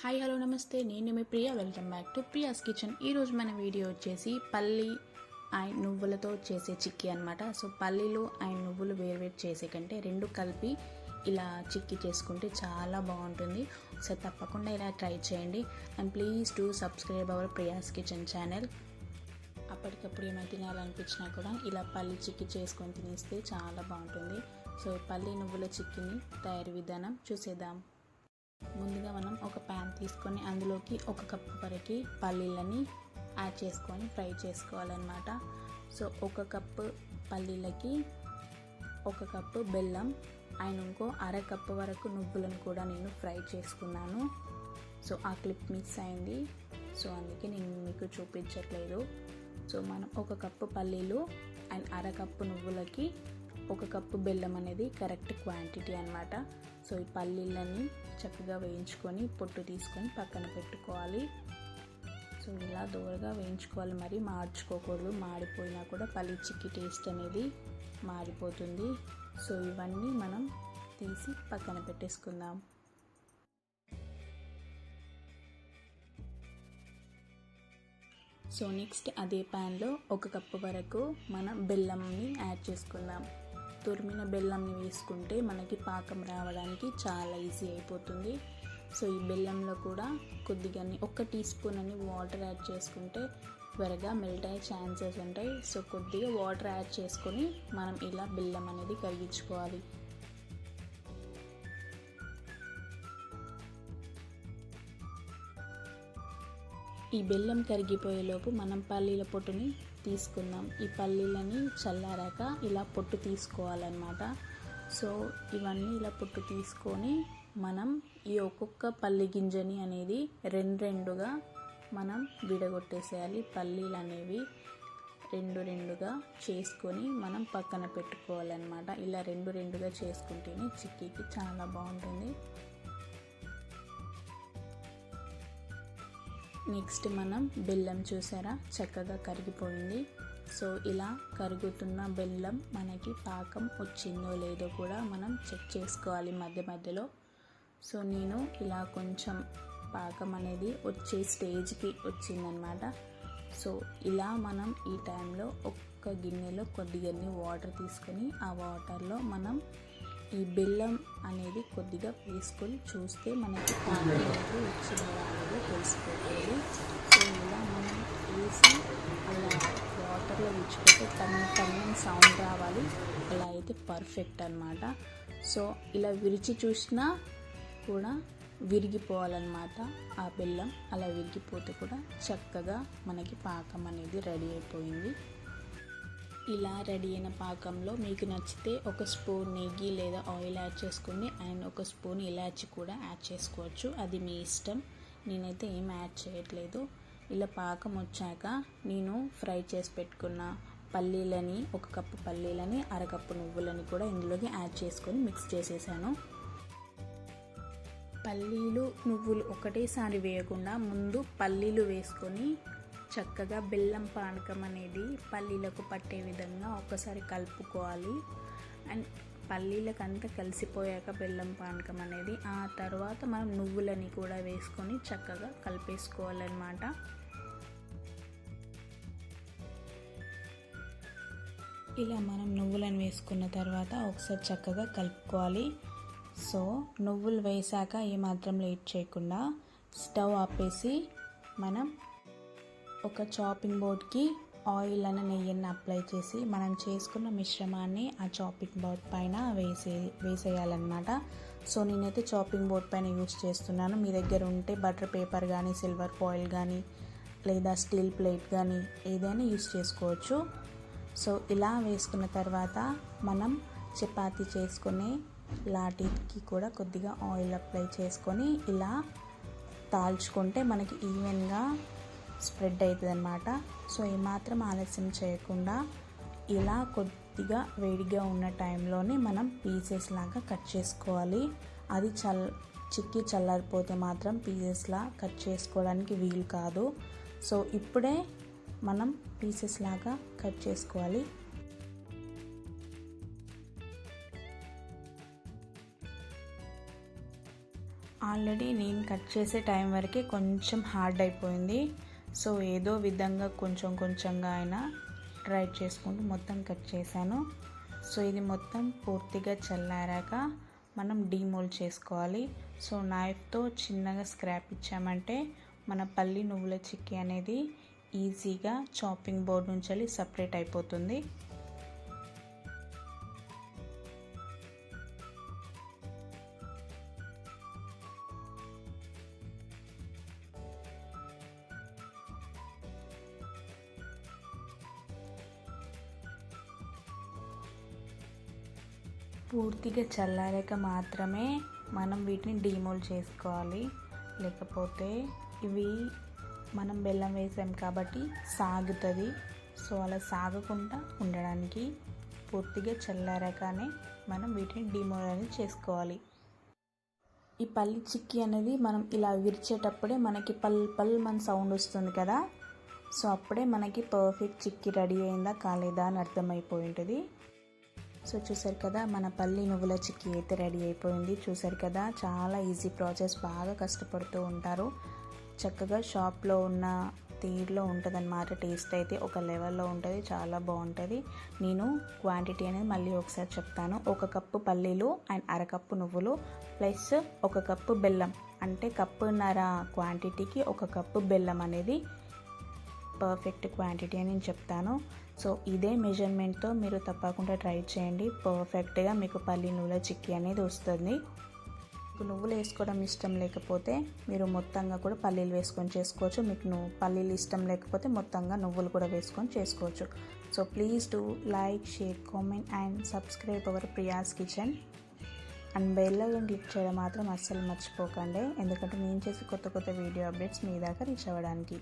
Hi hello namaste, నేను మీ Priya. Welcome back to Priya's kitchen. ఈరోజు మన వీడియో వచ్చేసి పల్లి అండ్ నువ్వులతో చేసే చిక్కీ అనమాట. సో పల్లీలు అండ్ నువ్వులు వేరువేరు చేసే కంటే రెండు కలిపి ఇలా చిక్కీ చేసుకుంటే చాలా బాగుంటుంది. సో తప్పకుండా ఇలా ట్రై చేయండి. And please do subscribe our Priya's kitchen channel. అప్పటికప్పుడు ఏమైనా తినాలనిపించినా కూడా ఇలా పల్లి చిక్కీ చేసుకొని తినేస్తే చాలా బాగుంటుంది. సో పల్లి నువ్వుల చిక్కీని తయారీ విధానం చూసేద్దాం. ముందుగా మనం ఒక ప్యాన్ తీసుకొని అందులోకి 1 కప్పు వరకు పల్లీలని యాడ్ చేసుకొని ఫ్రై చేసుకోవాలన్నమాట. సో 1 కప్పు పల్లీలకి 1 కప్పు బెల్లం అండ్ ఇంకో 1/2 కప్పు వరకు నువ్వులను కూడా నేను ఫ్రై చేసుకున్నాను. సో ఆ క్లిప్ మిస్ అయింది, సో అందుకే నేను మీకు చూపించట్లేదు. సో మనం 1 కప్పు పల్లీలు అండ్ 1/2 కప్పు నువ్వులకి 1 కప్పు బెల్లం అనేది కరెక్ట్ క్వాంటిటీ అన్నమాట. సో ఈ పల్లీలని చక్కగా వేయించుకొని పొట్టు తీసుకొని పక్కన పెట్టుకోవాలి. సో ఇలా దూరగా వేయించుకోవాలి, మరి మార్చుకోకూడదు. మాడిపోయినా కూడా పల్లి చిక్కీ టేస్ట్ అనేది మారిపోతుంది. సో ఇవన్నీ మనం తీసి పక్కన పెట్టేసుకుందాం. సో నెక్స్ట్ అదే ప్యాన్లో 1 కప్పు వరకు మనం బెల్లంని యాడ్ చేసుకుందాం. తురిమిన బెల్లంని వేసుకుంటే మనకి పాకం రావడానికి చాలా ఈజీ అయిపోతుంది. సో ఈ బెల్లంలో కూడా కొద్దిగా 1 టీ స్పూన్ అని వాటర్ యాడ్ చేసుకుంటే త్వరగా మెల్ట్ అయ్యే ఛాన్సెస్ ఉంటాయి. సో కొద్దిగా వాటర్ యాడ్ చేసుకొని మనం ఇలా బెల్లం అనేది కరిగించుకోవాలి. ఈ బెల్లం కరిగిపోయేలోపు మనం పల్లీల పొట్టుని తీసుకుందాం. ఈ పల్లీలని చల్లారాక ఇలా పొట్టు తీసుకోవాలన్నమాట. సో ఇవన్నీ ఇలా పొట్టు తీసుకొని మనం ఈ ఒక్కొక్క పల్లి గింజని అనేది రెండుగా మనం విడగొట్టేసేయాలి. పల్లీలు అనేవి రెండుగా చేసుకొని మనం పక్కన పెట్టుకోవాలన్నమాట. ఇలా రెండుగా చేసుకుంటేనే చిక్కీకి చాలా బాగుంటుంది. నెక్స్ట్ మనం బెల్లం చూసారా చక్కగా కరిగిపోయింది. సో ఇలా కరుగుతున్న బెల్లం మనకి పాకం వచ్చిందో లేదో కూడా మనం చెక్ చేసుకోవాలి మధ్యలో. సో నేను ఇలా కొంచెం పాకం అనేది వచ్చే స్టేజ్కి వచ్చిందనమాట. సో ఇలా మనం ఈ టైంలో ఒక్క గిన్నెలో కొద్దిగా వాటర్ తీసుకొని ఆ వాటర్లో మనం ఈ బెల్లం అనేది కొద్దిగా వేసుకొని చూస్తే మనకి పాకం అనేది వచ్చిందో అనేది తెలిసిపోతుంది. సో ఇలా మనం వేసి అలా వాటర్లో విడిచిపెట్టి టన్ను సౌండ్ రావాలి. అలా అయితే పర్ఫెక్ట్ అన్నమాట. సో ఇలా విరిచి చూసినా కూడా విరిగిపోవాలన్నమాట ఆ బెల్లం. అలా విరిగిపోతే కూడా చక్కగా మనకి పాకం అనేది రెడీ అయిపోయింది. ఇలా రెడీ అయిన పాకంలో మీకు నచ్చితే 1 స్పూన్ నెయ్యి లేదా ఆయిల్ యాడ్ చేసుకోండి అండ్ 1 స్పూన్ ఇలాచి కూడా యాడ్ చేసుకోవచ్చు, అది మీ ఇష్టం. నేనైతే ఏం యాడ్ చేయట్లేదు. ఇలా పాకం వచ్చాక నేను ఫ్రై చేసి పెట్టుకున్న పల్లీలని 1 కప్పు పల్లీలని 1/2 కప్పు నువ్వులని కూడా ఇందులోకి యాడ్ చేసుకొని మిక్స్ చేసేసాను. పల్లీలు నువ్వులు ఒకటేసారి వేయకుండా ముందు పల్లీలు వేసుకొని చక్కగా బెల్లం పానకం అనేది పల్లీలకు పట్టే విధంగా ఒకసారి కలుపుకోవాలి. అండ్ పల్లీలకు అంతా కలిసిపోయాక బెల్లం పానకం అనేది ఆ తర్వాత మనం నువ్వులని కూడా వేసుకొని చక్కగా కలిపేసుకోవాలన్నమాట. ఇలా మనం నువ్వులను వేసుకున్న తర్వాత ఒకసారి చక్కగా కలుపుకోవాలి. సో నువ్వులు వేసాక ఏమాత్రం లేట్ చేయకుండా స్టవ్ ఆపేసి మనం ఒక చాపింగ్ బోర్డ్కి ఆయిల్ అన్న నెయ్యిని అప్లై చేసి మనం చేసుకున్న మిశ్రమాన్ని ఆ చాపింగ్ బోర్డ్ పైన వేసేయాలన్నమాట. సో నేనైతే చాపింగ్ బోర్డ్ పైన యూస్ చేస్తున్నాను. మీ దగ్గర ఉంటే బటర్ పేపర్ కానీ సిల్వర్ ఫాయిల్ కానీ లేదా స్టీల్ ప్లేట్ కానీ ఏదైనా యూస్ చేసుకోవచ్చు. సో ఇలా వేసుకున్న తర్వాత మనం చపాతీ చేసుకునే లాటికి కూడా కొద్దిగా ఆయిల్ అప్లై చేసుకొని ఇలా తాల్చుకుంటే మనకి ఈవెన్గా స్ప్రెడ్ అవుతుంది అన్నమాట. సో ఏమాత్రం ఆలస్యం చేయకుండా ఇలా కొద్దిగా వేడిగా ఉన్న టైంలోనే మనం పీసెస్ లాగా కట్ చేసుకోవాలి. అది చిక్కీ చల్లారిపోతే మాత్రం పీసెస్లా కట్ చేసుకోవడానికి వీలు కాదు. సో ఇప్పుడే మనం పీసెస్ లాగా కట్ చేసుకోవాలి. ఆల్రెడీ నేను కట్ చేసే టైం వరకే కొంచెం హార్డ్ అయిపోయింది. సో ఏదో విధంగా కొంచెం కొంచెంగా అయినా ట్రై చేసుకుంటూ మొత్తం కట్ చేశాను. సో ఇది మొత్తం పూర్తిగా చల్లారాక మనం డీమోల్డ్ చేసుకోవాలి. సో నైఫ్తో చిన్నగా స్క్రాప్ ఇచ్చామంటే మన పల్లి నువ్వుల చిక్కీ అనేది ఈజీగా చాపింగ్ బోర్డ్ నుంచి సపరేట్ అయిపోతుంది. పూర్తిగా చల్లారాక మాత్రమే మనం వీటిని డీమోల్డ్ చేసుకోవాలి. లేకపోతే ఇవి మనం బెల్లం వేసాం కాబట్టి సాగుతుంది. సో అలా సాగకుండా ఉండడానికి పూర్తిగా చల్లారాకనే మనం వీటిని డీమోల్డ్ అనేది చేసుకోవాలి. ఈ పల్లి చిక్కీ అనేది మనం ఇలా విరిచేటప్పుడే మనకి పల్ మన సౌండ్ వస్తుంది కదా. సో అప్పుడే మనకి పర్ఫెక్ట్ చిక్కీ రెడీ అయిందా కాలేదా అని అర్థమైపోయి ఉంటుంది. సో చూసారు కదా, మన పల్లి నువ్వుల చిక్కీ అయితే రెడీ అయిపోయింది. చూసారు కదా, చాలా ఈజీ ప్రాసెస్. బాగా కష్టపడుతూ ఉంటారు. చక్కగా షాప్లో ఉన్న తీరులో ఉంటుంది అన్నమాట. టేస్ట్ అయితే ఒక లెవెల్లో ఉంటుంది, చాలా బాగుంటుంది. నేను క్వాంటిటీ అనేది మళ్ళీ ఒకసారి చెప్తాను. 1 కప్పు పల్లీలు అండ్ అరకప్పు నువ్వులు ప్లస్ 1 కప్పు బెల్లం, అంటే కప్పున్నర క్వాంటిటీకి 1 కప్పు బెల్లం అనేది పర్ఫెక్ట్ క్వాంటిటీ అని నేను చెప్తాను. సో ఇదే మెజర్మెంట్తో మీరు తప్పకుండా ట్రై చేయండి. పర్ఫెక్ట్గా మీకు పల్లి నువ్వుల చిక్కీ అనేది వస్తుంది. మీకు నువ్వులు వేసుకోవడం ఇష్టం లేకపోతే మీరు మొత్తంగా కూడా పల్లీలు వేసుకొని చేసుకోవచ్చు. మీకు పల్లీలు ఇష్టం లేకపోతే మొత్తంగా నువ్వులు కూడా వేసుకొని చేసుకోవచ్చు. So please do like, share, comment and subscribe our Priya's kitchen. And bell icon click చేయడం మాత్రం అస్సలు మర్చిపోకండి, ఎందుకంటే నేను చేసే కొత్త వీడియో అప్డేట్స్ మీ దాకా రీచ్ అవ్వడానికి.